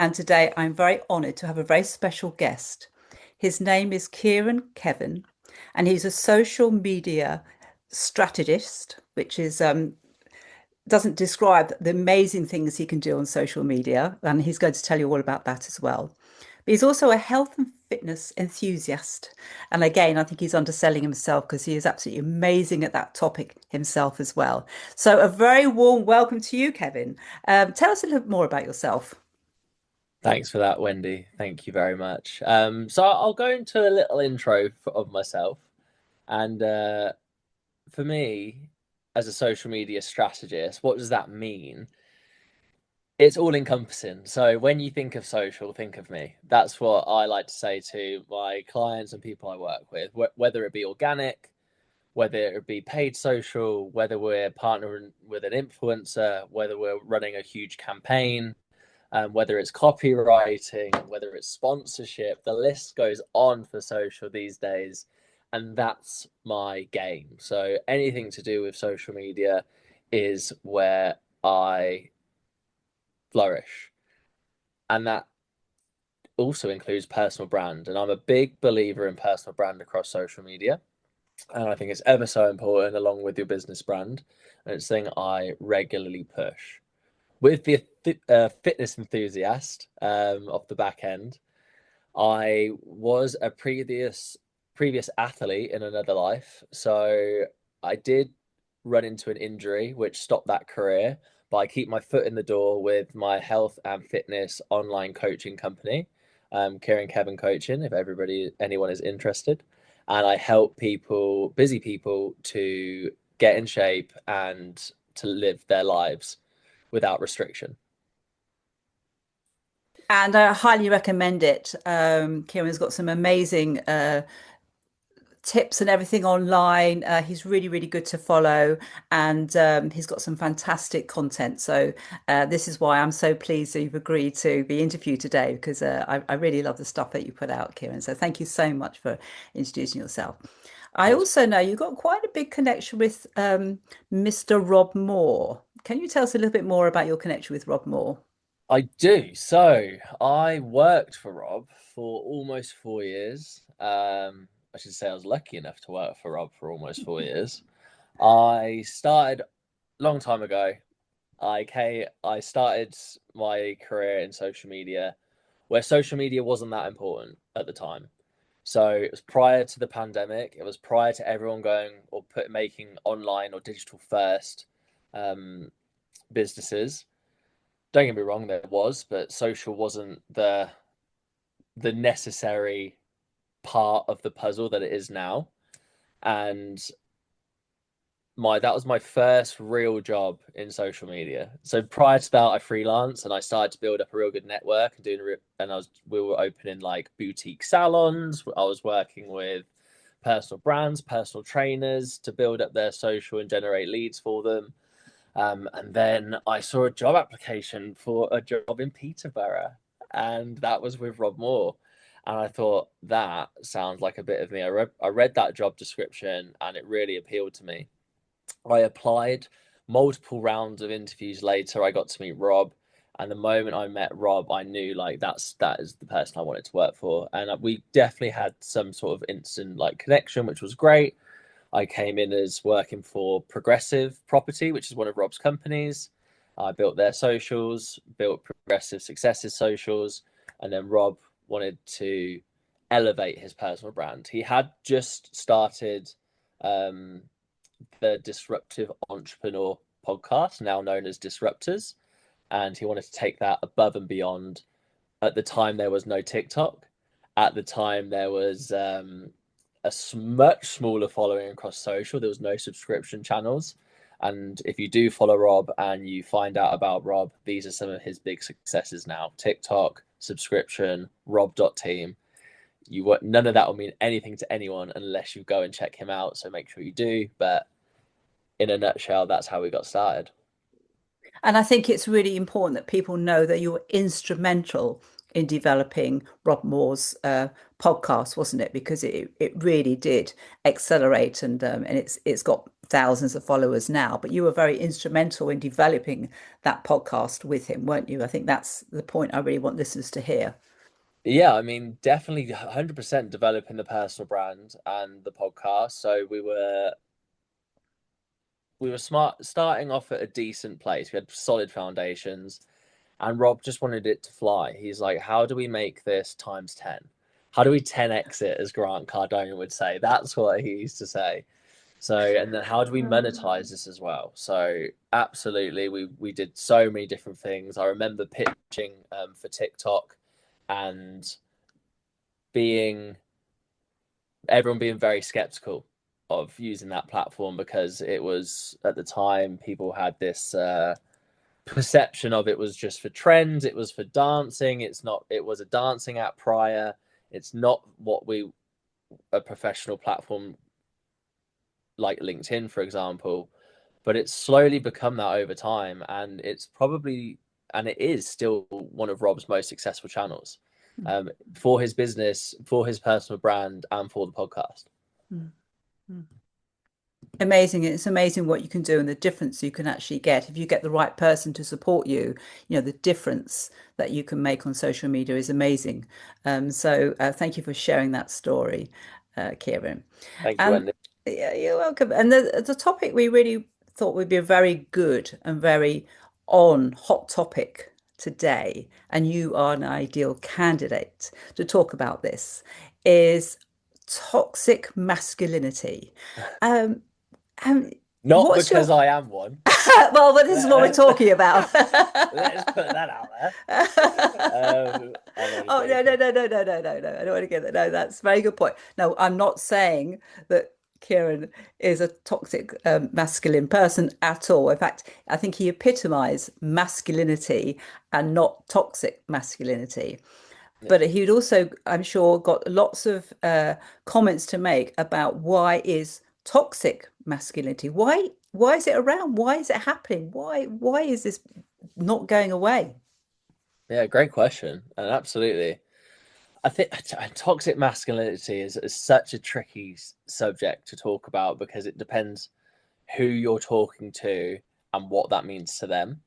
and today I'm very honoured to have a very special guest. His name is Kieran Kevin, and he's a social media strategist, which is doesn't describe the amazing things he can do on social media, and he's going to tell you all about that as well. But he's also a health and fitness enthusiast. And again, I think he's underselling himself because he is absolutely amazing at that topic himself as well. So, a very warm welcome to you, Kevin. Tell us a little bit more about yourself. Thanks for that, Wendy. Thank you very much. So I'll go into a little intro of myself. And for me, as a social media strategist, what does that mean? It's all encompassing. So when you think of social, think of me. That's what I like to say to my clients and people I work with, whether it be organic, whether it be paid social, whether we're partnering with an influencer, whether we're running a huge campaign, whether it's copywriting, whether it's sponsorship, the list goes on for social these days. And that's my game. So anything to do with social media is where I flourish. And that also includes personal brand. And I'm a big believer in personal brand across social media. And I think it's ever so important along with your business brand. And it's something I regularly push. With the fitness enthusiast off the back end, I was a previous athlete in another life, so I did run into an injury which stopped that career. But I keep my foot in the door with my health and fitness online coaching company, Kieran Kevin Coaching. If anyone is interested, and I help people, busy people, to get in shape and to live their lives without restriction. And I highly recommend it. Kieran's got some amazing tips and everything online. He's really, really good to follow, and he's got some fantastic content. So this is why I'm so pleased that you've agreed to be interviewed today because I really love the stuff that you put out, Kieran. So thank you so much for introducing yourself. I Thanks. also know you've got quite a big connection with Mr. Rob Moore. Can you tell us a little bit more about your connection with Rob Moore? I do. So I worked for Rob for almost 4 years. I should say I was lucky enough to work for Rob for almost 4 years. I started a long time ago. I started my career in social media where social media wasn't that important at the time. So it was prior to the pandemic. It was prior to everyone going or making online or digital first um, businesses. Don't get me wrong, there was, but social wasn't the necessary part of the puzzle that it is now. And my that was my first real job in social media. So prior to that, I freelanced and I started to build up a real good network and we were opening like boutique salons. I was working with personal brands, personal trainers to build up their social and generate leads for them. And then I saw a job application for a job in Peterborough, and that was with Rob Moore. And I thought that sounds like a bit of me. I read that job description, and it really appealed to me. I applied. Multiple rounds of interviews later, I got to meet Rob. And the moment I met Rob, I knew like that is the person I wanted to work for. And we definitely had some sort of instant like connection, which was great. I came in as working for Progressive Property, which is one of Rob's companies. I built their socials, built Progressive Successes socials, and then Rob wanted to elevate his personal brand. He had just started um, the Disruptive Entrepreneur podcast, now known as Disruptors, and he wanted to take that above and beyond. At the time, there was no TikTok. At the time, there was a much smaller following across social. There was no subscription channels. And if you do follow Rob and you find out about Rob, these are some of his big successes now. TikTok, subscription, Rob.team. None of that will mean anything to anyone unless you go and check him out. So make sure you do. But in a nutshell, that's how we got started. And I think it's really important that people know that you were instrumental in developing Rob Moore's podcast, wasn't it? Because it really did accelerate, and it's got thousands of followers now, but you were very instrumental in developing that podcast with him, weren't you? I think that's the point I really want listeners to hear. Yeah, I mean, definitely 100% developing the personal brand and the podcast. So we were smart starting off at a decent place. We had solid foundations, and Rob just wanted it to fly. He's like, how do we make this times 10? How do we 10x it, as Grant Cardone would say? That's what he used to say. So, and then how do we monetize this as well? So, absolutely, we did so many different things. I remember pitching for TikTok and being everyone being very skeptical of using that platform because it was at the time people had this perception of it was just for trends, it was for dancing, it's not, it was a dancing app prior, it's not what we a professional platform like LinkedIn, for example, but it's slowly become that over time, and it's probably and it is still one of Rob's most successful channels, for his business, for his personal brand, and for the podcast. Mm. Amazing. It's amazing what you can do and the difference you can actually get if you get the right person to support you. You know, the difference that you can make on social media is amazing. Thank you for sharing that story, Kieran. Thank you, And Wendy. yeah, you're welcome. And the topic we really thought would be a very good and very on hot topic today, and you are an ideal candidate to talk about this, is toxic masculinity. Um, um, Not what's because your I am one. well, but this is what we're Let's talking about. let's put that out there. I'm only Oh no, no, joking. no, no, no, no, no, no. I don't want to get that. No, that's a very good point. No, I'm not saying that Kieran is a toxic masculine person at all. In fact, I think he epitomized masculinity and not toxic masculinity. Yeah, But he'd also, I'm sure, got lots of comments to make about why is toxic masculinity? Why is it around? Why is it happening? Why is this not going away? yeah, great question, and absolutely. I think toxic masculinity is such a tricky subject to talk about because it depends who you're talking to and what that means to them.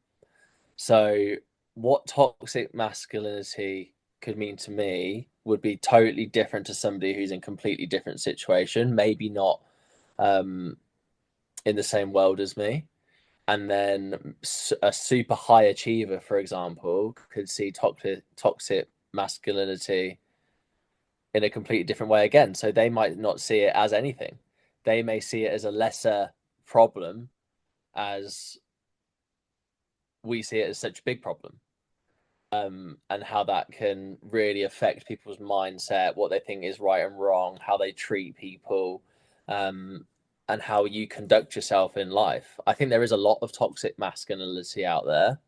So, what toxic masculinity could mean to me would be totally different to somebody who's in a completely different situation, maybe not um, in the same world as me. And then a super high achiever, for example, could see toxic masculinity in a completely different way again. So they might not see it as anything. They may see it as a lesser problem as we see it as such a big problem. And how that can really affect people's mindset, what they think is right and wrong, how they treat people, um, and how you conduct yourself in life. I think there is a lot of toxic masculinity out there.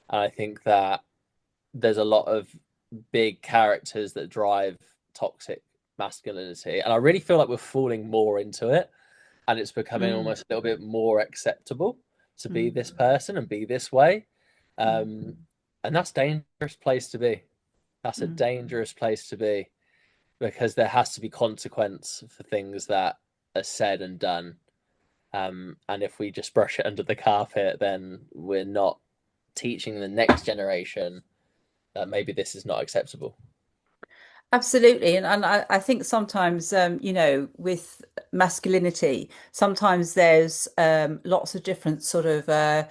And I think that there's a lot of big characters that drive toxic masculinity. And I really feel like we're falling more into it. And it's becoming Mm, almost a little bit more acceptable to be mm, this person and be this way. mm, Um, and that's a dangerous place to be. That's a mm. dangerous place to be because there has to be consequence for things that are said and done. And if we just brush it under the carpet, then we're not teaching the next generation that maybe this is not acceptable. Absolutely. And I think sometimes, with masculinity, sometimes there's lots of different sort of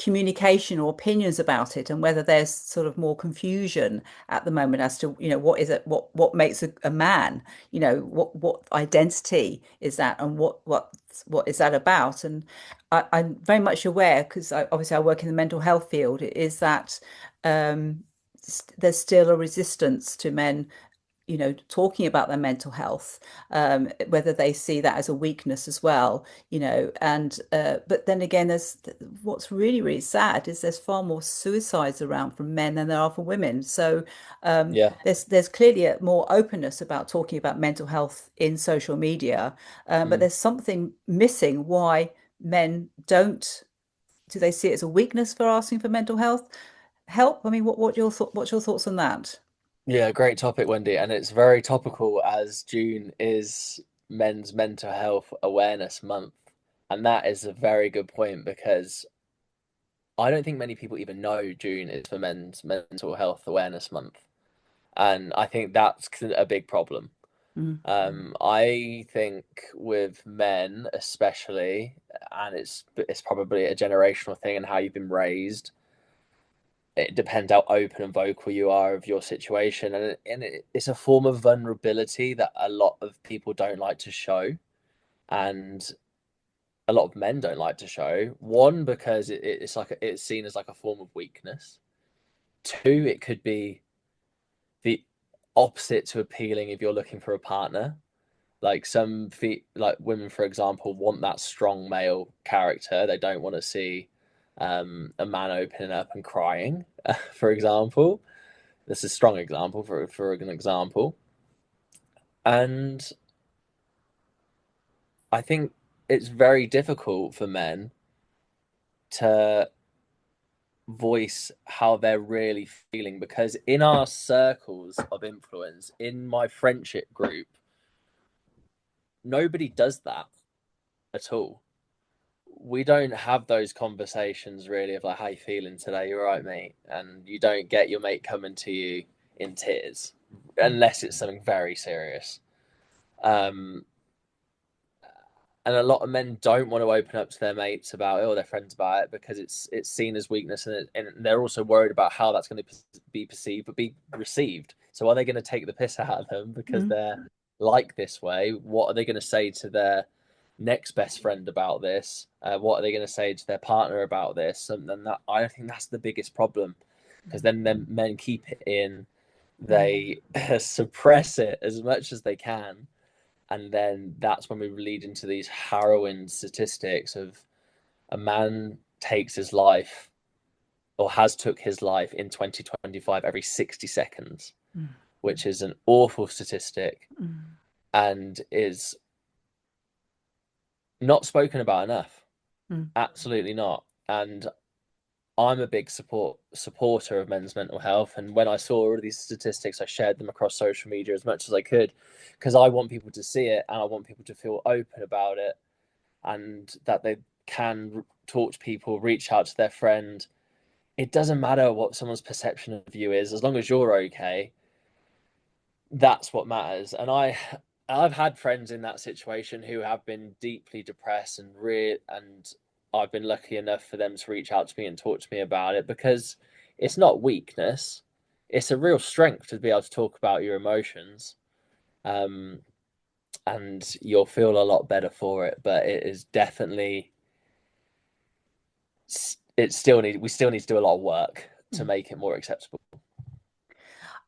communication or opinions about it, and whether there's sort of more confusion at the moment as to, what is it, what makes a man, what identity is that, and what is that about? And I'm very much aware, because obviously I work in the mental health field, is that um, there's still a resistance to men talking about their mental health, whether they see that as a weakness as well, and but then again, there's what's really, really sad is there's far more suicides around from men than there are from women. So Yeah. there's clearly a more openness about talking about mental health in social media, but Mm. there's something missing. Why men don't do they see it as a weakness for asking for mental health help? I mean, what's your thoughts on that? Yeah, great topic, Wendy. And it's very topical as June is Men's Mental Health Awareness Month. And that is a very good point because I don't think many people even know June is for Men's Mental Health Awareness Month. And I think that's a big problem. Mm, I think with men especially, and it's probably a generational thing and how you've been raised. It depends how open and vocal you are of your situation, it's a form of vulnerability that a lot of people don't like to show, and a lot of men don't like to show. One, because it's seen as like a form of weakness. Two, it could be the opposite to appealing if you're looking for a partner. Like like women, for example, want that strong male character. They don't want to see a man opening up and crying, for example. This is a strong example for an example. And I think it's very difficult for men to voice how they're really feeling because in our circles of influence, in my friendship group, nobody does that at all. We don't have those conversations really of like, how you feeling today? You're right, mate. And you don't get your mate coming to you in tears mm, unless it's something very serious. Um, and a lot of men don't want to open up to their mates about it or their friends about it because it's seen as weakness, and they're also worried about how that's going to be perceived but be received. So are they going to take the piss out of them because mm, they're like this way? What are they going to say to their next best friend about this? What are they going to say to their partner about this? And then that, I think that's the biggest problem, because then men keep it in, they suppress it as much as they can, and then that's when we lead into these harrowing statistics of a man takes his life or has took his life in 2025 every 60 seconds, mm, which is an awful statistic mm, and is not spoken about enough. mm, Absolutely not. And I'm a big supporter of men's mental health, and when I saw all of these statistics, I shared them across social media as much as I could because I want people to see it and I want people to feel open about it, and that they can talk to people, reach out to their friend. It doesn't matter what someone's perception of you is, as long as you're okay. That's what matters. And I've had friends in that situation who have been deeply depressed and I've been lucky enough for them to reach out to me and talk to me about it because it's not weakness. It's a real strength to be able to talk about your emotions. Um, and you'll feel a lot better for it, but it is definitely we still need to do a lot of work to mm. make it more acceptable.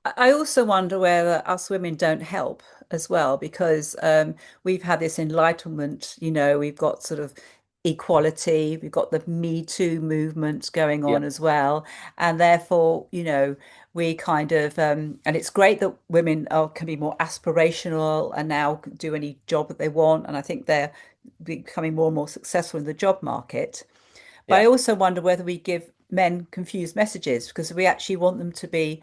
I also wonder whether us women don't help as well, because we've had this enlightenment, we've got sort of equality, we've got the Me Too movement going Yeah, on as well. And therefore, we kind of, and it's great that women can be more aspirational and now can do any job that they want. And I think they're becoming more and more successful in the job market. But I yeah, also wonder whether we give men confused messages because we actually want them to be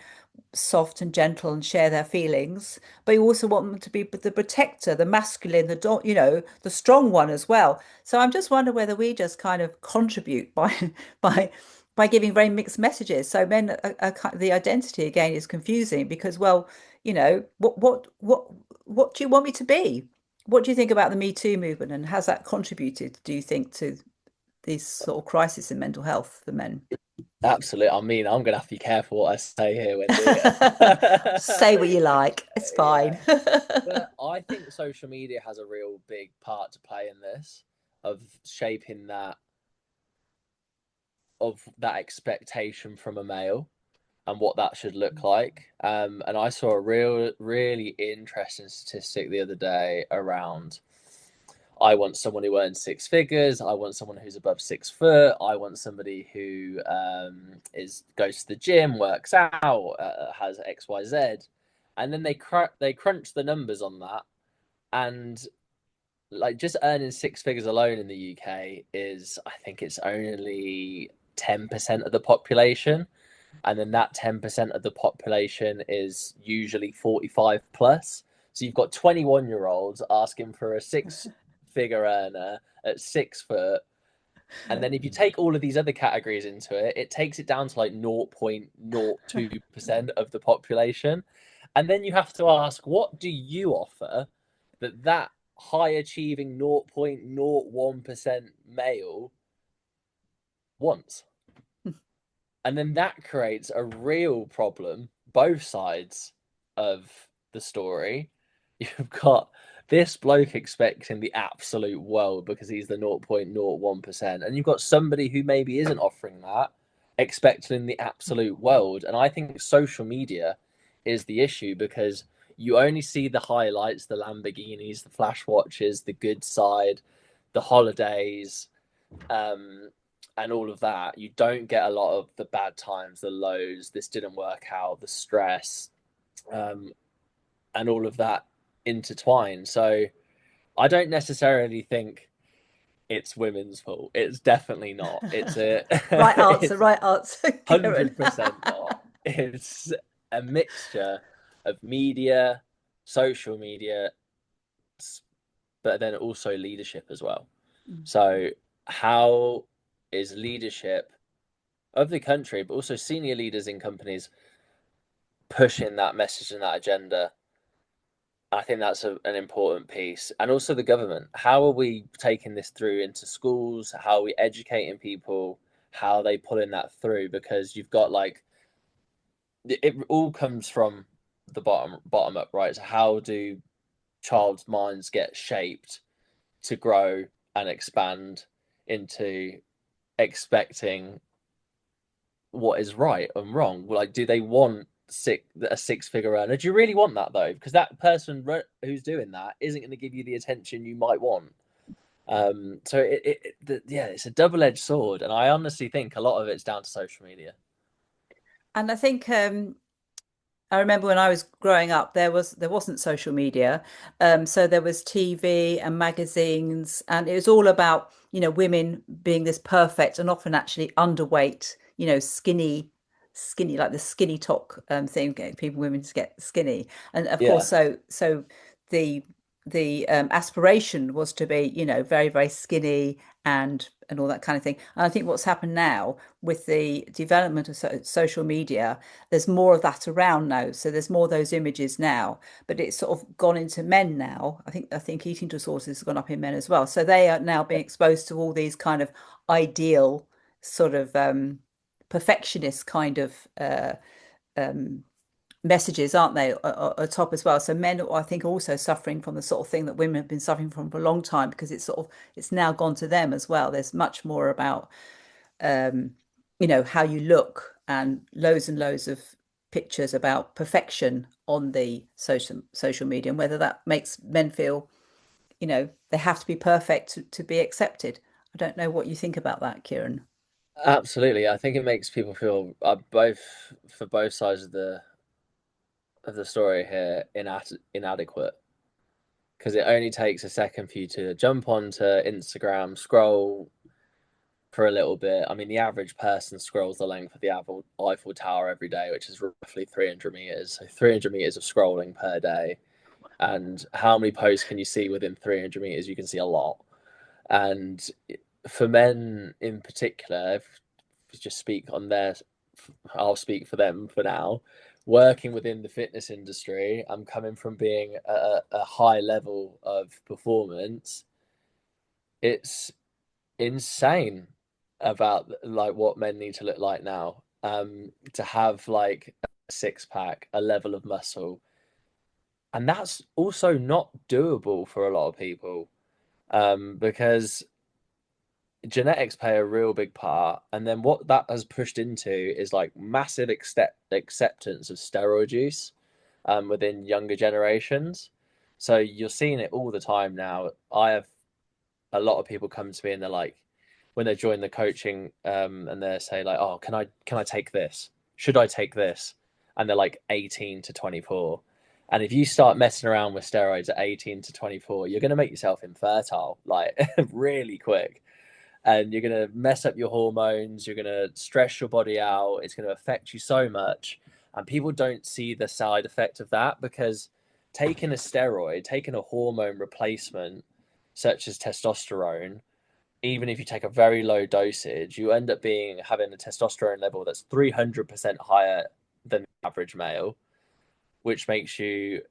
soft and gentle and share their feelings, but you also want them to be the protector, the masculine, the strong one as well. So I'm just wondering whether we just kind of contribute by by by giving very mixed messages. So men the identity again is confusing because, well, what do you want me to be? What do you think about the Me Too movement, and has that contributed, do you think, to this sort of crisis in mental health for men? absolutely. I mean, I'm gonna have to be careful what I say here, Wendy. Say what you like. It's Yeah, fine. but I think social media has a real big part to play in this, of shaping that expectation from a male and what that should look like. And I saw a really interesting statistic the other day around, I want someone who earns six figures. I want someone who's above 6 foot. I want somebody who is goes to the gym, works out, has X, Y, Z, and then they crunch the numbers on that, and like just earning six figures alone in the UK is, I think it's only 10% of the population, and then that 10% of the population is usually 45 plus. So you've got 21-year-olds asking for a figure earner at 6 foot. And then if you take all of these other categories into it, it takes it down to like 0.02% of the population. And then you have to ask, what do you offer that high achieving 0.01% male wants? And then that creates a real problem, both sides of the story. You've got this bloke expecting the absolute world because he's the 0.01%, and you've got somebody who maybe isn't offering that, expecting the absolute world. And I think social media is the issue because you only see the highlights, the Lamborghinis, the flash watches, the good side, the holidays, um, and all of that. You don't get a lot of the bad times, the lows, this didn't work out, the stress, um, and all of that intertwined. So I don't necessarily think it's women's fault. It's definitely not. It's a it's Right answer, Kieran. 100% not. It's a mixture of media, social media, but then also leadership as well. So how is leadership of the country, but also senior leaders in companies pushing that message and that agenda? I think that's an important piece. And also the government. How are we taking this through into schools? How are we educating people? How are they pulling that through? Because you've got like it all comes from the bottom up, right? So how do child's minds get shaped to grow and expand into expecting what is right and wrong? Like, do they want a six-figure earner? Do you really want that though? Because that person who's doing that isn't going to give you the attention you might want. So yeah, it's a double-edged sword, and I honestly think a lot of it's down to social media. And I think I remember when I was growing up, there wasn't social media, so there was TV and magazines, and it was all about women being this perfect and often actually underweight, skinny like the skinny talk thing, getting people women to get skinny, and of course, Yeah, so the aspiration was to be very very skinny and all that kind of thing. And I think what's happened now with the development of social media, there's more of that around now. So there's more of those images now, but it's sort of gone into men now. I think eating disorders has gone up in men as well. So they are now being exposed to all these kind of ideal sort of perfectionist kind of um, messages, aren't they, top as well? So men, I think, are also suffering from the sort of thing that women have been suffering from for a long time because it's now gone to them as well. There's much more about um, how you look and loads of pictures about perfection on the social media, and whether that makes men feel, they have to be perfect to be accepted. I don't know what you think about that, Kieran. absolutely. I think it makes people feel both for both sides of the story here inadequate because it only takes a second for you to jump onto Instagram, scroll for a little bit. I mean, the average person scrolls the length of the Eiffel Tower every day, which is roughly 300 meters. So 300 meters of scrolling per day. And how many posts can you see within 300 meters? You can see a lot. And for men in particular, if we just speak on their, I'll speak for them for now. Working within the fitness industry, I'm coming from being a high level of performance. It's insane about like what men need to look like now. To have like a six pack, a level of muscle, and that's also not doable for a lot of people. Because genetics play a real big part, and then what that has pushed into is like massive acceptance of steroid use within younger generations. So you're seeing it all the time now. I have a lot of people come to me and they're like, when they join the coaching, and they say like, "Oh, can I take this? Should I take this?" And they're like 18 to 24. And if you start messing around with steroids at 18 to 24, you're going to make yourself infertile like really quick. And you're going to mess up your hormones. You're going to stress your body out. It's going to affect you so much. And people don't see the side effect of that because taking a steroid, taking a hormone replacement such as testosterone, even if you take a very low dosage, you end up having a testosterone level that's 300% higher than the average male, which makes you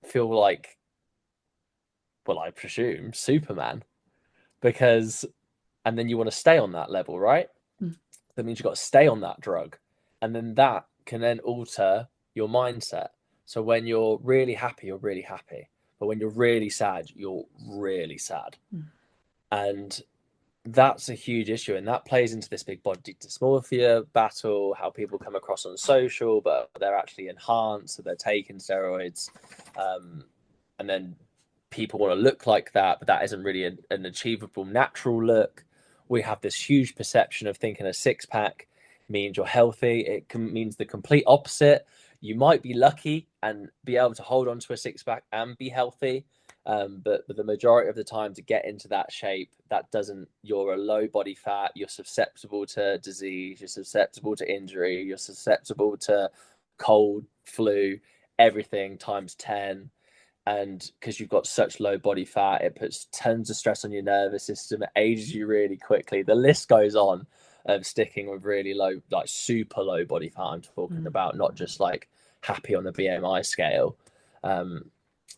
feel like, well, I presume Superman, because, and then you want to stay on that level, right? Mm, That means you've got to stay on that drug. And then that can then alter your mindset. So when you're really happy, you're really happy. But when you're really sad, you're really sad. mm. And that's a huge issue. And that plays into this big body dysmorphia battle, how people come across on social, but they're actually enhanced, so they're taking steroids. And then people want to look like that, but that isn't really an achievable natural look. We have this huge perception of thinking a six pack means you're healthy. Means the complete opposite. You might be lucky and be able to hold on to a six pack and be healthy. But the majority of the time, to get into that shape, that doesn't, you're a low body fat, you're susceptible to disease, you're susceptible to injury, you're susceptible to cold, flu, everything times 10. And because you've got such low body fat, it puts tons of stress on your nervous system. It ages you really quickly. The list goes on of sticking with really low, like super low body fat. I'm talking Mm. about, not just like happy on the BMI scale. Um,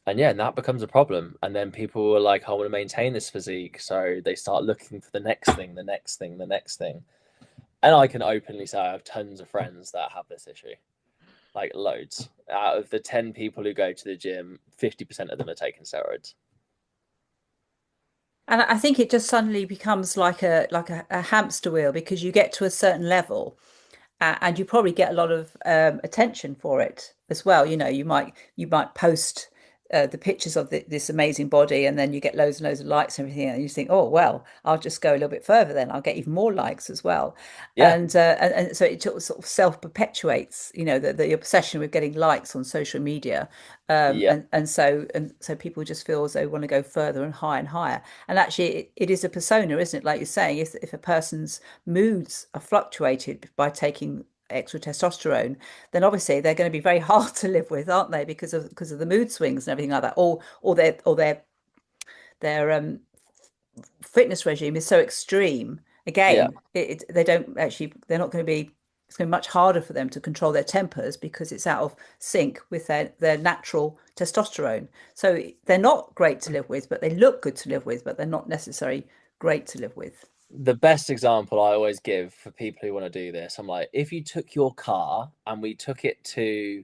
and yeah, and that becomes a problem. And then people are like, I want to maintain this physique. So they start looking for the next thing, the next thing, the next thing. And I can openly say I have tons of friends that have this issue, like loads. Out of the 10 people who go to the gym, 50% of them are taking steroids. And I think it just suddenly becomes like a hamster wheel because you get to a certain level and you probably get a lot of attention for it as well. You know, you might post the pictures of this amazing body, and then you get loads and loads of likes and everything, and you think, oh well, I'll just go a little bit further. Then I'll get even more likes as well, Yeah, and so it sort of self perpetuates. You know, the obsession with getting likes on social media, yeah. and so people just feel as though they want to go further and higher. And actually, it is a persona, isn't it? Like you're saying, if a person's moods are fluctuated by taking extra testosterone, then obviously they're going to be very hard to live with, aren't they? Because of the mood swings and everything like that. Or their fitness regime is so extreme. Yeah. Again, they don't actually they're not going to be. It's going to be much harder for them to control their tempers because it's out of sync with their natural testosterone. So they're not great to live with, but they look good to live with, but they're not necessarily great to live with. The best example I always give for people who want to do this, I'm like, if you took your car and we took it to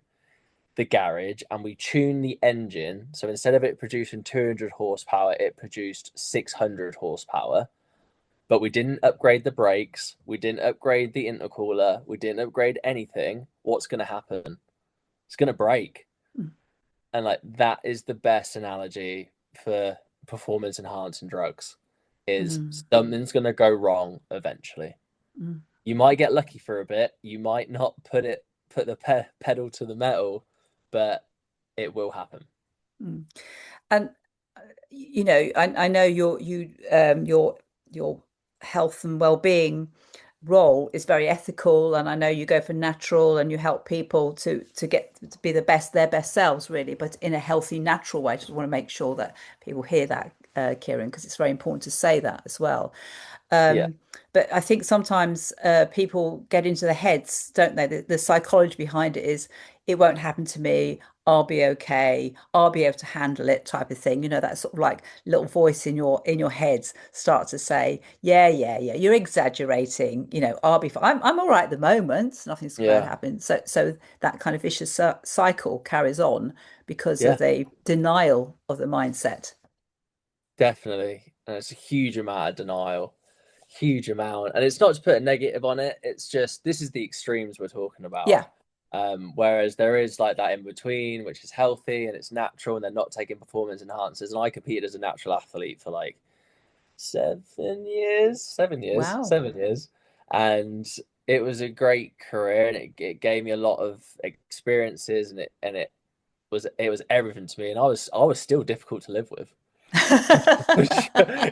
the garage and we tuned the engine, so instead of it producing 200 horsepower, it produced 600 horsepower, but we didn't upgrade the brakes, we didn't upgrade the intercooler, we didn't upgrade anything, what's going to happen? It's going to break. Mm, And like that is the best analogy for performance enhancing drugs, is mm, something's going to go wrong eventually. mm, You might get lucky for a bit, you might not put the pedal to the metal, but it will happen. mm. And I know your health and well-being role is very ethical, and I know you go for natural and you help people to get to be their best selves, really, but in a healthy, natural way. I just want to make sure that people hear that, Kieran, because it's very important to say that as well. Yeah, But I think sometimes people get into their heads, don't they? The psychology behind it is, it won't happen to me. I'll be okay. I'll be able to handle it, type of thing. You know, that sort of like little voice in your heads starts to say, yeah, yeah, yeah, you're exaggerating. You know, I'll be fine. I'm all right at the moment. Nothing's going to yeah, happen. So that kind of vicious cycle carries on because of yeah, the denial of the mindset. definitely. And it's a huge amount of denial, huge amount. And it's not to put a negative on it, it's just this is the extremes we're talking about. Yeah. Whereas there is like that in between, which is healthy and it's natural, and they're not taking performance enhancers. And I competed as a natural athlete for like 7 years, 7 years, Wow. 7 years, and it was a great career, and it gave me a lot of experiences, and it was everything to me, and I was still difficult to live with,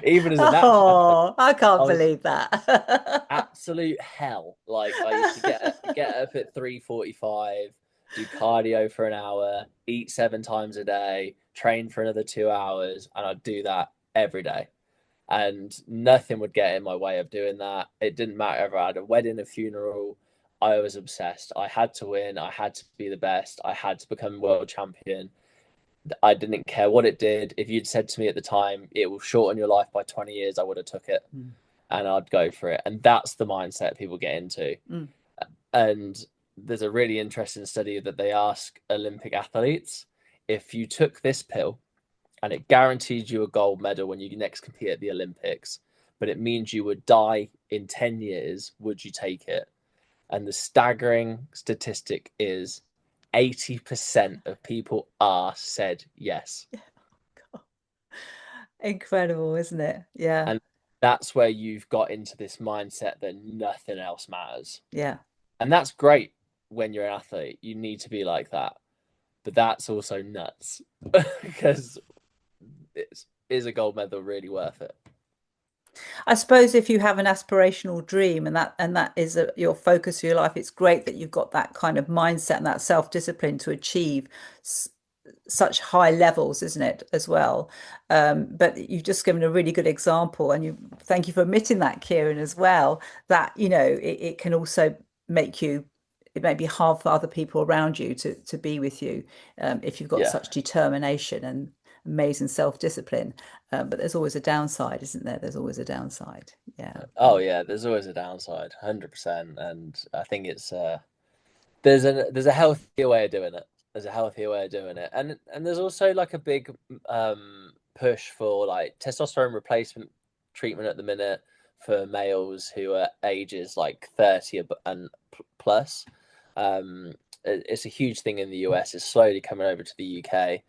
even as a natural athlete. Oh, I I can't was believe that. absolute hell. Like I used to get up at 3:45, do cardio for an hour, eat 7 times a day, train for another 2 hours, and I'd do that every day, and nothing would get in my way of doing that. It didn't matter if I had a wedding, a funeral. I was obsessed. I had to win. I had to be the best. I had to become world champion. I didn't care what it did. If you'd said to me at the time, it will shorten your life by 20 years, I would have took it, Mm. and I'd go for it. And that's the mindset people get into. Mm. And there's a really interesting study that they ask Olympic athletes, if you took this pill and it guaranteed you a gold medal when you next compete at the Olympics, but it means you would die in 10 years, would you take it? And the staggering statistic is 80% of people asked said yes. Incredible, isn't it? Yeah, And that's where you've got into this mindset that nothing else matters. yeah. And that's great when you're an athlete. You need to be like that. But that's also nuts because is a gold medal really worth it? I suppose if you have an aspirational dream and that is your focus of your life, it's great that you've got that kind of mindset and that self-discipline to achieve such high levels, isn't it, as well? But you've just given a really good example, and you thank you for admitting that, Kieran, as well, that it can also make you it may be hard for other people around you to be with you if you've got Yeah. such determination and amazing self-discipline. But there's always a downside, isn't there? There's always a downside. Yeah. Oh yeah, there's always a downside, 100%. And I think it's there's a healthier way of doing it. There's a healthier way of doing it, and there's also like a big push for like testosterone replacement treatment at the minute for males who are ages like 30 and plus. It's a huge thing in the US. It's slowly coming over to the UK,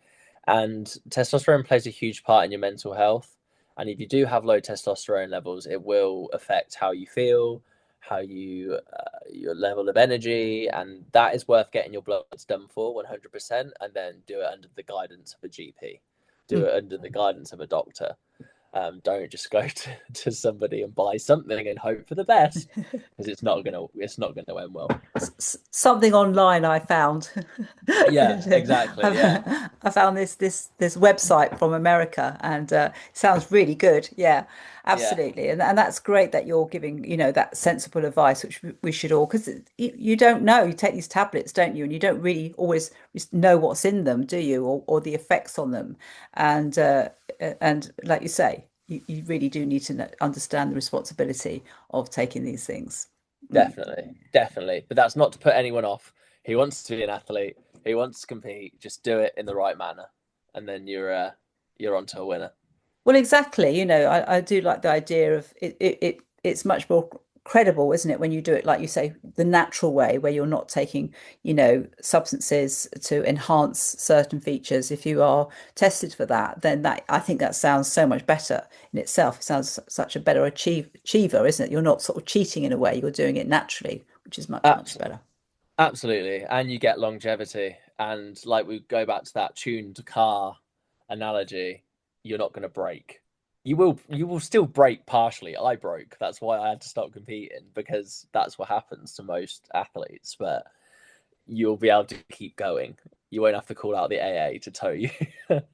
and testosterone plays a huge part in your mental health. And if you do have low testosterone levels, it will affect how you feel, how you your level of energy, and that is worth getting your bloods done for 100%, and then do it under the guidance of a GP, do Mm. it under the guidance of a doctor. Don't just go to somebody and buy something and hope for the best, because it's not gonna end well. Something online I found. Yeah, exactly. Yeah, I found this website from America, and it sounds really good. Yeah, yeah, absolutely, and that's great that you're giving that sensible advice, which we should all, because you don't know. You take these tablets, don't you, and you don't really always know what's in them, do you, or the effects on them, and like you say, you really do need to understand the responsibility of taking these things. Mm. definitely, definitely. But that's not to put anyone off. He wants to be an athlete. He wants to compete. Just do it in the right manner, and then you're onto a winner. Well, exactly. I do like the idea of it's much more credible, isn't it, when you do it, like you say, the natural way, where you're not taking, substances to enhance certain features. If you are tested for that, then I think that sounds so much better in itself. It sounds such a better achiever, isn't it? You're not sort of cheating in a way, you're doing it naturally, which is much, much Abs- better. Absolutely. And you get longevity. And like we go back to that tuned car analogy, you're not going to break. You will still break partially. I broke. That's why I had to stop competing, because that's what happens to most athletes. But you'll be able to keep going. You won't have to call out the AA to tow you. But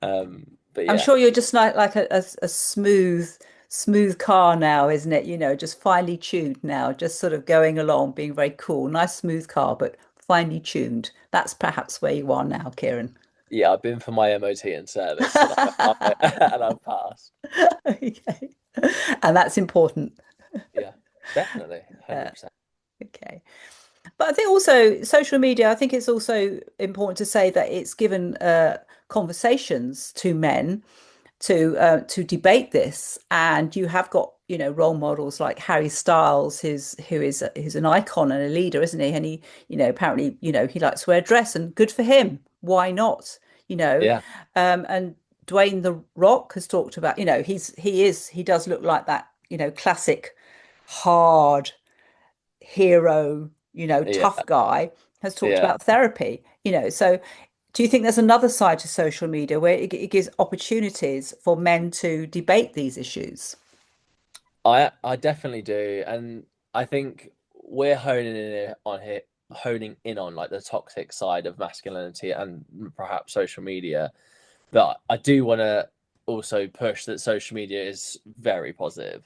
I'm yeah, sure you're just like a smooth car now, isn't it? Just finely tuned now, just sort of going along, being very cool. Nice smooth car, but finely tuned. That's perhaps where you are now, Kieran. yeah, I've been for my MOT and service, and and I've passed. Okay. And that's important. Yeah, definitely, Yeah. 100%. Okay. But I think also social media, I think it's also important to say that it's given conversations to men to debate this, and you have got role models like Harry Styles, who's an icon and a leader, isn't he? And he apparently he likes to wear a dress, and good for him. Why not? You know, Yeah, and Dwayne the Rock has talked about he does look like that classic hard hero, yeah, tough guy, has talked yeah. about therapy. So do you think there's another side to social media where it gives opportunities for men to debate these issues? I definitely do, and I think we're honing in on like the toxic side of masculinity and perhaps social media. But I do want to also push that social media is very positive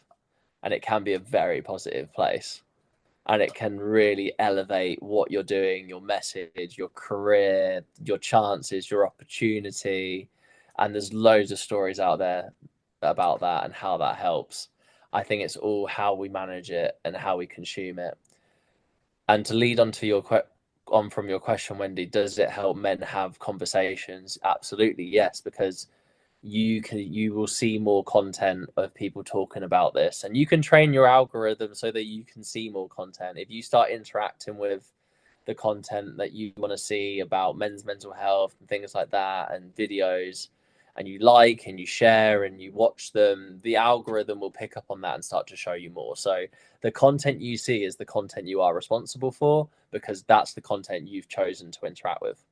and it can be a very positive place and it can really elevate what you're doing, your message, your career, your chances, your opportunity. And there's loads of stories out there about that and how that helps. I think it's all how we manage it and how we consume it. And to lead on to on from your question, Wendy, does it help men have conversations? Absolutely, yes, because you will see more content of people talking about this, and you can train your algorithm so that you can see more content. If you start interacting with the content that you want to see about men's mental health and things like that, and videos, and you like and you share and you watch them, the algorithm will pick up on that and start to show you more. So the content you see is the content you are responsible for, because that's the content you've chosen to interact with.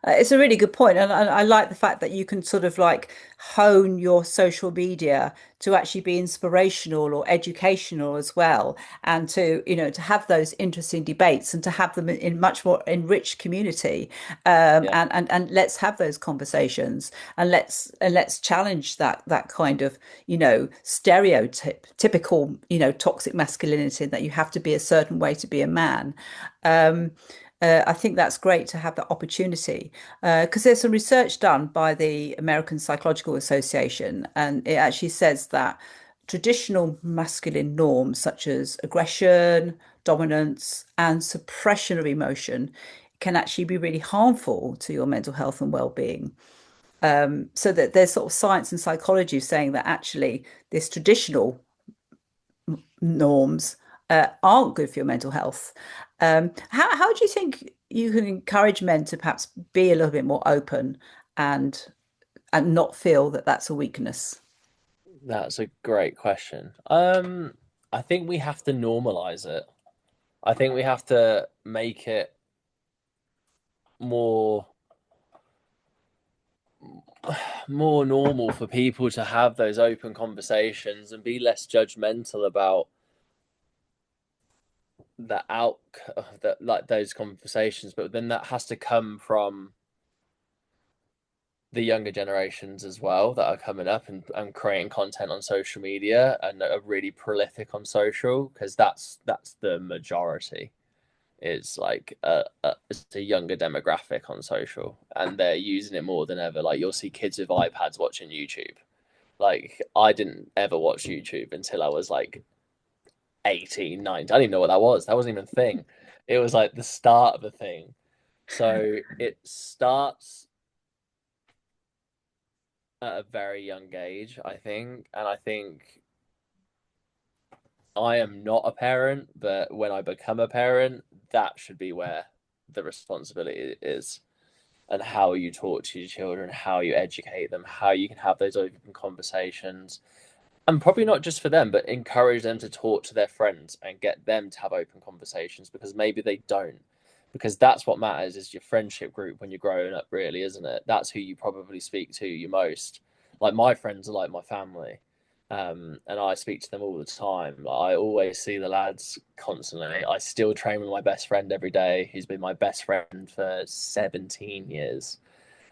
It's a really good point, and I like the fact that you can sort of like hone your social media to actually be inspirational or educational as well, and to to have those interesting debates and to have them in much more enriched community, Yeah. and let's have those conversations, and let's challenge that kind of stereotype, typical toxic masculinity, that you have to be a certain way to be a man. Um, I think that's great to have that opportunity, because there's some research done by the American Psychological Association, and it actually says that traditional masculine norms such as aggression, dominance, and suppression of emotion can actually be really harmful to your mental health and well-being. So that there's sort of science and psychology saying that actually this traditional norms aren't good for your mental health. How do you think you can encourage men to perhaps be a little bit more open and not feel that that's a weakness? That's a great question. I think we have to normalize it. I think we have to make it more more normal for people to have those open conversations and be less judgmental about the out that like those conversations. But then that has to come from the younger generations as well that are coming up and creating content on social media and are really prolific on social, because that's the majority. Is like it's a younger demographic on social and they're using it more than ever. Like you'll see kids with iPads watching YouTube. Like I didn't ever watch YouTube until I was like 18, 19. I didn't even know what that was. That wasn't even a thing. It was like the start of a thing. So it starts at a very young age, I think. And I think I am not a parent, but when I become a parent, that should be where the responsibility is, and how you talk to your children, how you educate them, how you can have those open conversations. And probably not just for them, but encourage them to talk to their friends and get them to have open conversations, because maybe they don't. Because that's what matters, is your friendship group when you're growing up, really, isn't it? That's who you probably speak to you most. Like my friends are like my family. And I speak to them all the time. Like, I always see the lads constantly. I still train with my best friend every day, who's been my best friend for 17 years.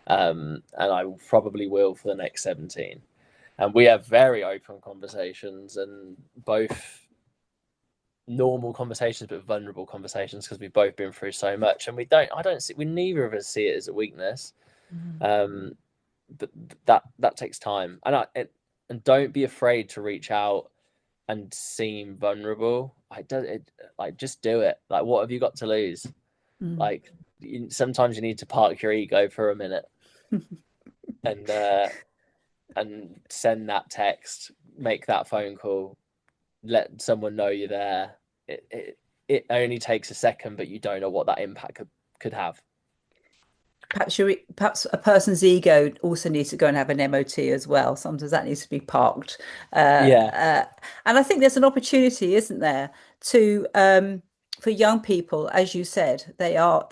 And I probably will for the next 17. And we have very open conversations, and both normal conversations but vulnerable conversations, because we've both been through so much, and I don't see, we neither of us see it as a weakness. Mm. um but that takes time, and don't be afraid to reach out and seem vulnerable. Like just do it. Like what have you got to lose? Mm. Like sometimes you need to park your ego for a minute and send that text, make that phone call, let someone know you're there. It only takes a second, but you don't know what that impact could have. Perhaps a person's ego also needs to go and have an MOT as well. Sometimes that needs to be parked. Yeah, And I think there's an opportunity, isn't there, to for young people, as you said, they are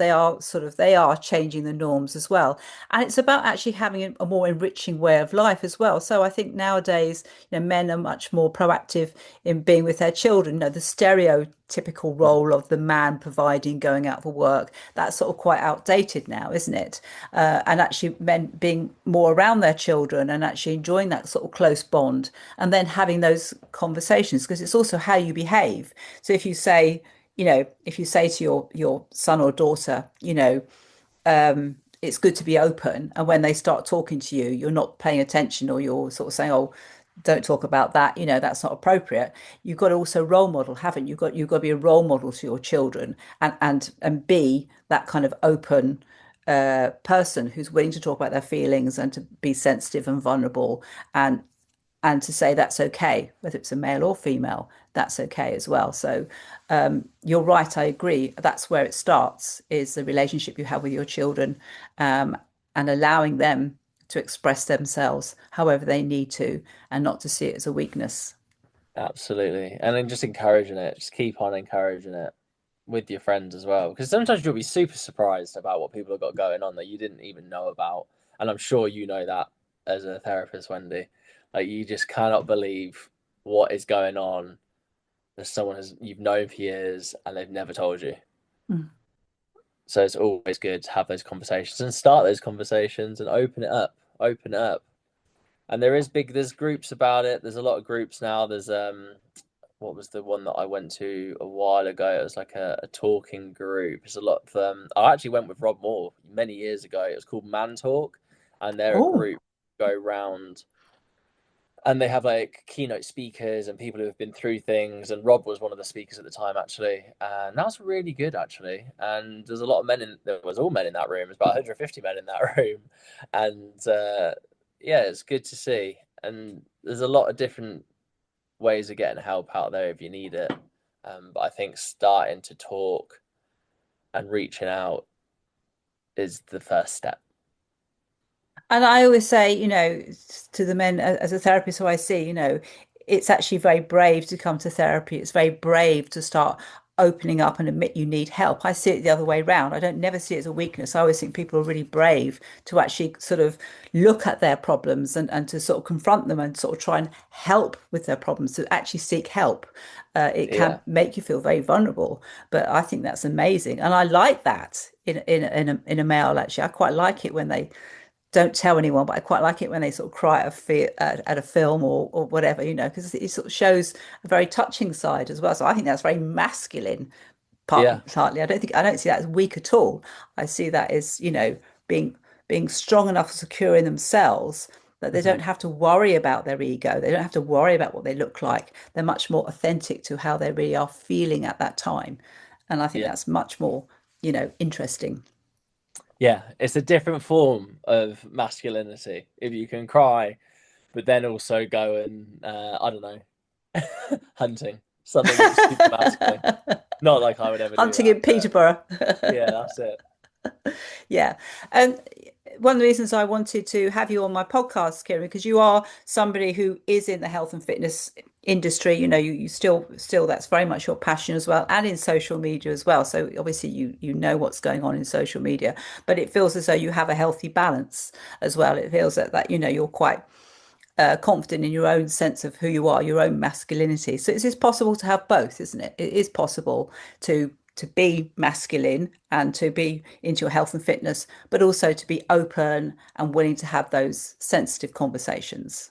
changing the norms as well, and it's about actually having a more enriching way of life as well. So I think nowadays, men are much more proactive in being with their children. The stereotypical role of the man providing, going out for work, that's sort of quite outdated now, isn't it? And actually, men being more around their children and actually enjoying that sort of close bond, and then having those conversations, because it's also how you behave. So if you say to your son or daughter, it's good to be open, and when they start talking to you, you're not paying attention, or you're sort of saying, oh, don't talk about that, that's not appropriate. You've got to also role model, haven't you? You've got to be a role model to your children, and be that kind of open person who's willing to talk about their feelings and to be sensitive and vulnerable, and to say that's okay, whether it's a male or female, that's okay as well. So you're right, I agree. That's where it starts, is the relationship you have with your children, um, and allowing them to express themselves however they need to, and not to see it as a weakness. Absolutely. And then just encouraging it, just keep on encouraging it with your friends as well. Because sometimes you'll be super surprised about what people have got going on that you didn't even know about. And I'm sure you know that as a therapist, Wendy. Like, you just cannot believe what is going on that someone has you've known for years and they've never told you. Mm. So it's always good to have those conversations and start those conversations and open it up. Open it up. And there's groups about it. There's a lot of groups now. There's what was the one that I went to a while ago? It was like a talking group. It's a lot of I actually went with Rob Moore many years ago. It was called Man Talk, and they're a Oh, group go round, and they have like keynote speakers and people who have been through things. And Rob was one of the speakers at the time, actually, and that was really good, actually. And there's a lot of men in there was all men in that room. There's about 150 men in that room, and yeah, it's good to see. And there's a lot of different ways of getting help out there if you need it. But I think starting to talk and reaching out is the first step. and I always say, to the men, as a therapist who I see, it's actually very brave to come to therapy. It's very brave to start opening up and admit you need help. I see it the other way around. I don't never see it as a weakness. I always think people are really brave to actually sort of look at their problems, and to sort of confront them, and sort of try and help with their problems, to actually seek help. It can Yeah, make you feel very vulnerable, but I think that's amazing, and I like that in a male. Actually, I quite like it when they don't tell anyone, but I quite like it when they sort of cry at a film, or whatever, because it sort of shows a very touching side as well. So I think that's very masculine, yeah, partly. I don't see that as weak at all. I see that as, being being strong enough, secure in themselves, that they hmm don't have to worry about their ego. They don't have to worry about what they look like. They're much more authentic to how they really are feeling at that time. And I think yeah, that's much more, interesting. yeah. It's a different form of masculinity if you can cry, but then also go and I don't know, hunting, something super masculine. Not like I would ever do Hunting that, in but Peterborough. yeah, that's it. Yeah. And one of the reasons I wanted to have you on my podcast, Kieran, because you are somebody who is in the health and fitness industry. You still that's very much your passion as well, and in social media as well. So obviously you know what's going on in social media, but it feels as though you have a healthy balance as well. It feels that you're quite confident in your own sense of who you are, your own masculinity. So it's possible to have both, isn't it? It is possible to be masculine and to be into your health and fitness, but also to be open and willing to have those sensitive conversations.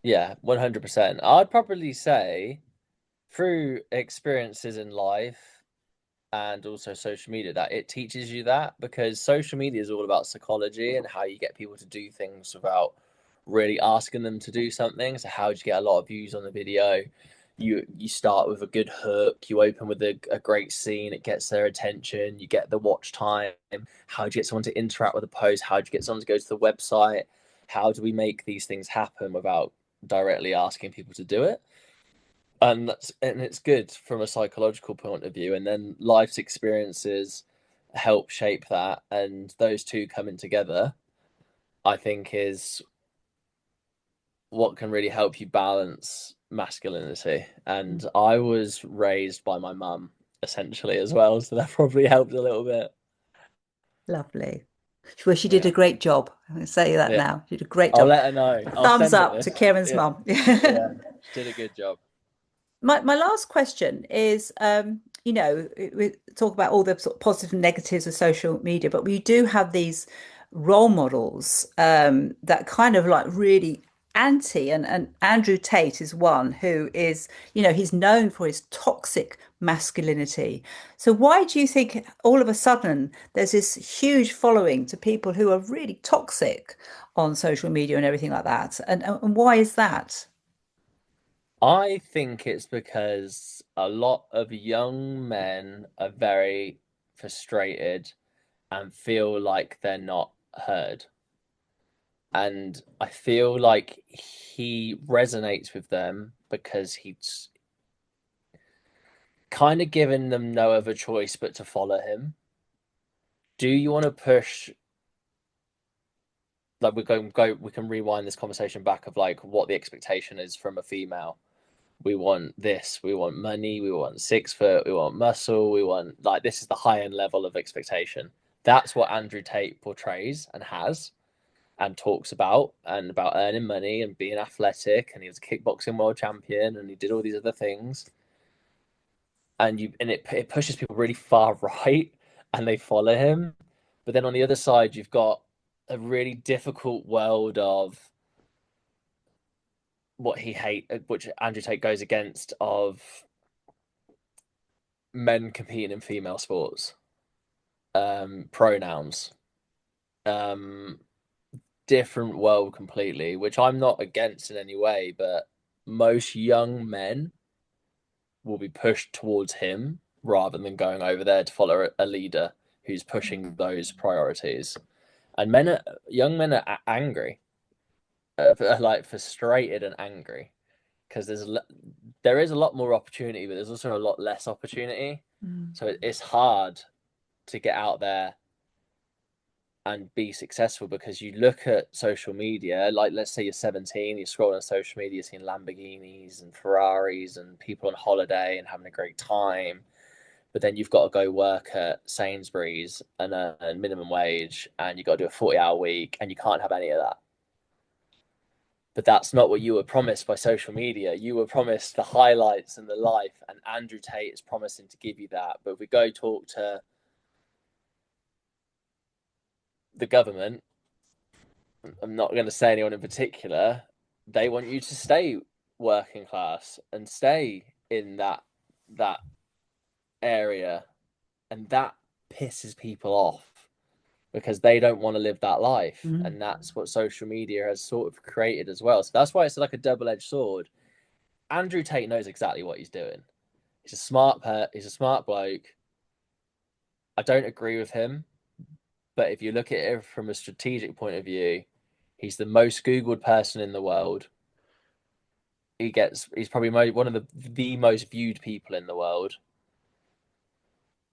Yeah, 100%. I'd probably say through experiences in life and also social media that it teaches you that, because social media is all about psychology and how you get people to do things without really asking them to do something. So how do you get a lot of views on the video? You start with a good hook, you open with a great scene, it gets their attention, you get the watch time. How do you get someone to interact with a post? How do you get someone to go to the website? How do we make these things happen without directly asking people to do it? And it's good from a psychological point of view, and then life's experiences help shape that, and those two coming together, I think, is what can really help you balance masculinity. And I was raised by my mum, essentially as well. So that probably helped a little bit. Lovely. Well, she did a Yeah. great job. I'm going to say that Yeah. now. She did a great I'll job. let her know. I'll Thumbs send her up to this. Kieran's Yeah. mum. Yeah. She did a good job. My last question is, we talk about all the sort of positives and negatives of social media, but we do have these role models that kind of like really anti, and Andrew Tate is one who is, he's known for his toxic masculinity. So why do you think all of a sudden there's this huge following to people who are really toxic on social media and everything like that? And why is that? I think it's because a lot of young men are very frustrated and feel like they're not heard. And I feel like he resonates with them because he's kind of given them no other choice but to follow him. Do you want to push, like we can rewind this conversation back of like what the expectation is from a female. We want this, we want money, we want 6 foot, we want muscle, we want, like, this is the high end level of expectation. That's what Andrew Tate portrays and has and talks about, and about earning money and being athletic, and he was a kickboxing world champion and he did all these other things. And it pushes people really far right and they follow him. But then on the other side you've got a really difficult world of what he hate, which Andrew Tate goes against, of men competing in female sports, pronouns, um, different world completely, which I'm not against in any way, but most young men will be pushed towards him rather than going over there to follow a leader who's pushing those priorities. And young men are angry, are like frustrated and angry because there is a lot more opportunity, but there's also a lot less opportunity. Mm. So it's hard to get out there and be successful because you look at social media, like let's say you're 17, you're scrolling on social media, seeing Lamborghinis and Ferraris and people on holiday and having a great time. But then you've got to go work at Sainsbury's and earn minimum wage, and you've got to do a 40-hour week, and you can't have any of that. But that's not what you were promised by social media. You were promised the highlights and the life, and Andrew Tate is promising to give you that. But if we go talk to the government, I'm not going to say anyone in particular, they want you to stay working class and stay in that area, and that pisses people off because they don't want to live that life, Mm. and that's what social media has sort of created as well. So that's why it's like a double-edged sword. Andrew Tate knows exactly what he's doing. He's a smart bloke. I don't agree with him, but if you look at it from a strategic point of view, he's the most Googled person in the world. He's probably one of the most viewed people in the world,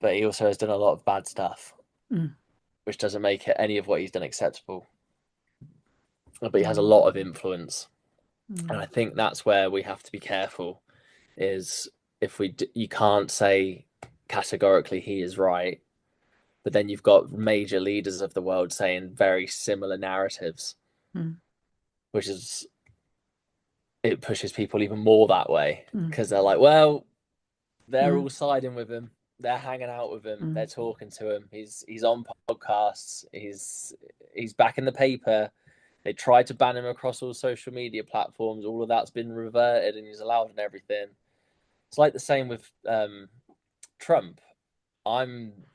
but he also has done a lot of bad stuff, Mm. which doesn't make it any of what he's done acceptable. But he has a Mm. lot of influence, and I Mm. think that's where we have to be careful. Is if you can't say categorically he is right, but then you've got major leaders of the world saying very similar narratives, Mm. which is, it pushes people even more that way Mm. because they're like, well, they're Mm. all siding with him. They're hanging out with him. Mm. They're talking to him. He's on podcasts. He's back in the paper. They tried to ban him across all social media platforms. All of that's been reverted, and he's allowed and everything. It's like the same with Trump. I'm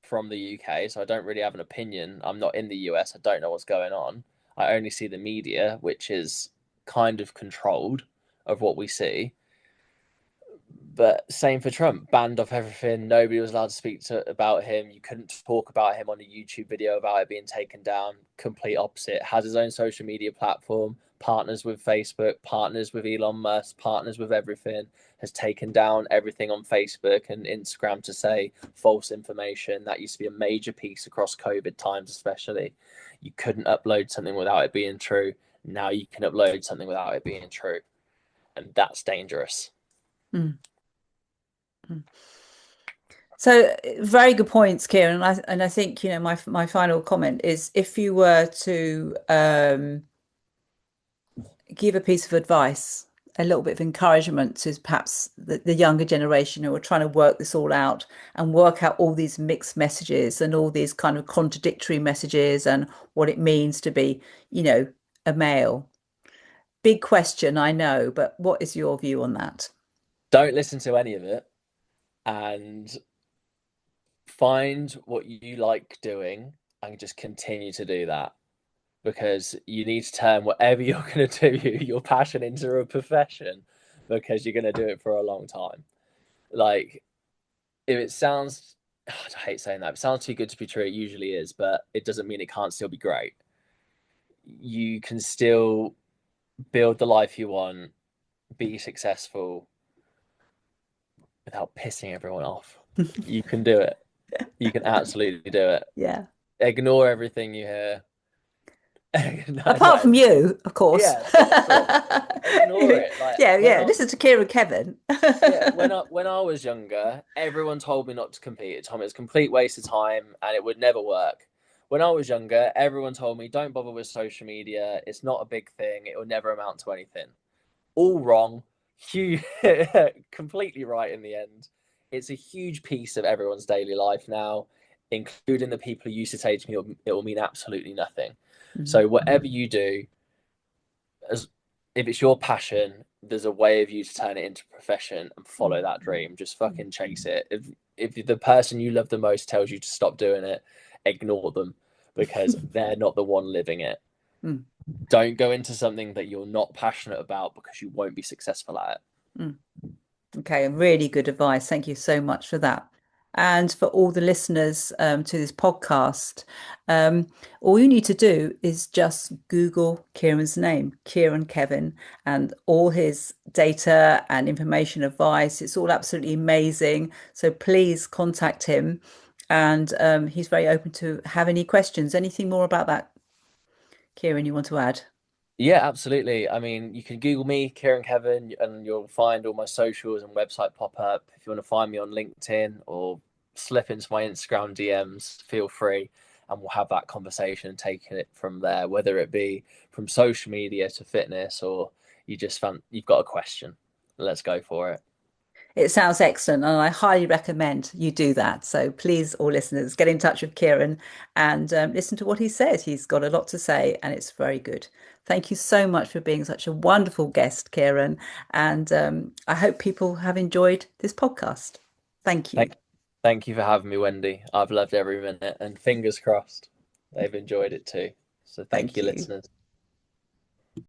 from the UK, so I don't really have an opinion. I'm not in the US. I don't know what's going on. I only see the media, which is kind of controlled of what we see. But same for Trump, banned off everything. Nobody was allowed to speak about him. You couldn't talk about him on a YouTube video about it being taken down. Complete opposite. Has his own social media platform, partners with Facebook, partners with Elon Musk, partners with everything. Has taken down everything on Facebook and Instagram to say false information. That used to be a major piece across COVID times, especially. You couldn't upload something without it being true. Now you can upload something without it being true, and that's dangerous. Mm. So very good points, Kieran. And I think, my final comment is if you were to give a piece of advice, a little bit of encouragement to perhaps the younger generation who are trying to work this all out and work out all these mixed messages and all these kind of contradictory messages and what it means to be, a male. Big question, I know, but what is your view on that? Don't listen to any of it and find what you like doing and just continue to do that, because you need to turn whatever you're going to do, your passion, into a profession, because you're going to do it for a long time. Like, if it sounds, I hate saying that, if it sounds too good to be true, it usually is, but it doesn't mean it can't still be great. You can still build the life you want, be successful without pissing everyone off. You can do it. You can absolutely do it. Yeah. Ignore everything you hear. No, Apart from no. you, of course. Yeah, of course. Ignore it. Like, Yeah, when yeah. I Listen to Kieran Kevin. yeah, when I was younger, everyone told me not to compete. It told me it's a complete waste of time and it would never work. When I was younger, everyone told me don't bother with social media. It's not a big thing. It will never amount to anything. All wrong. Huge, completely right in the end. It's a huge piece of everyone's daily life now, including the people who used to say to me it will mean absolutely nothing. Mhm. So whatever you do, as if it's your passion, there's a way of you to turn it into a profession and follow that dream. Just fucking chase it. If the person you love the most tells you to stop doing it, ignore them, because they're not the one living it. Mm, Don't go into something that you're not passionate about, because you won't be successful at it. mm. Okay, really good advice. Thank you so much for that. And for all the listeners to this podcast, um, all you need to do is just Google Kieran's name, Kieran Kevin, and all his data and information advice. It's all absolutely amazing. So please contact him. And he's very open to have any questions. Anything more about that, Kieran, you want to add? Yeah, absolutely. I mean, you can Google me, Kieran Kevin, and you'll find all my socials and website pop up. If you want to find me on LinkedIn or slip into my Instagram DMs, feel free, and we'll have that conversation and take it from there, whether it be from social media to fitness, or you've got a question. Let's go for it. It sounds excellent, and I highly recommend you do that. So please, all listeners, get in touch with Kieran and listen to what he says. He's got a lot to say, and it's very good. Thank you so much for being such a wonderful guest, Kieran. And I hope people have enjoyed this podcast. Thank you. Thank, thank you for having me, Wendy. I've loved every minute, and fingers crossed they've enjoyed it too. So thank Thank you, you. listeners.